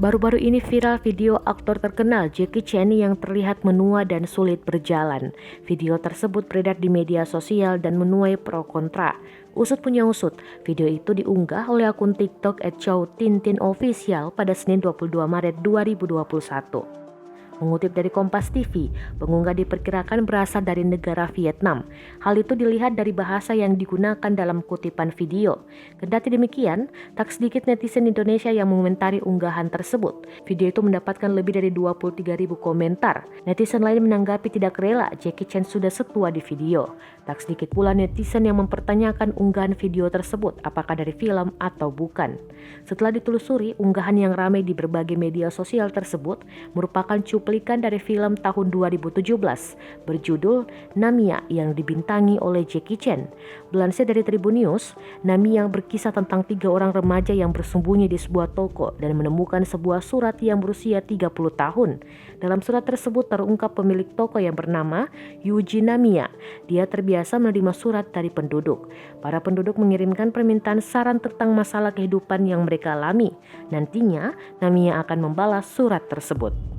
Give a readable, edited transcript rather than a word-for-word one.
Baru-baru ini viral video aktor terkenal Jackie Chan yang terlihat menua dan sulit berjalan. Video tersebut beredar di media sosial dan menuai pro kontra. Usut punya usut, video itu diunggah oleh akun TikTok @chowtintinofficial pada Senin 22 Maret 2021. Mengutip dari Kompas TV, pengunggah diperkirakan berasal dari negara Vietnam. Hal itu dilihat dari bahasa yang digunakan dalam kutipan video. Kendati demikian, tak sedikit netizen Indonesia yang mengomentari unggahan tersebut. Video itu mendapatkan lebih dari 23.000 komentar. Netizen lain menanggapi tidak rela Jackie Chan sudah setua di video. Tak sedikit pula netizen yang mempertanyakan unggahan video tersebut apakah dari film atau bukan. Setelah ditelusuri, unggahan yang ramai di berbagai media sosial tersebut merupakan cuplikan dari film tahun 2017 berjudul Namia yang dibintangi oleh Jackie Chan. Dilansir dari Tribun News, Namia berkisah tentang 3 orang remaja yang bersembunyi di sebuah toko dan menemukan sebuah surat yang berusia 30 tahun. Dalam surat tersebut terungkap pemilik toko yang bernama Yuji Namia. Dia terbiasa menerima surat dari penduduk. Para penduduk mengirimkan permintaan saran tentang masalah kehidupan yang mereka alami. Nantinya, Namia akan membalas surat tersebut.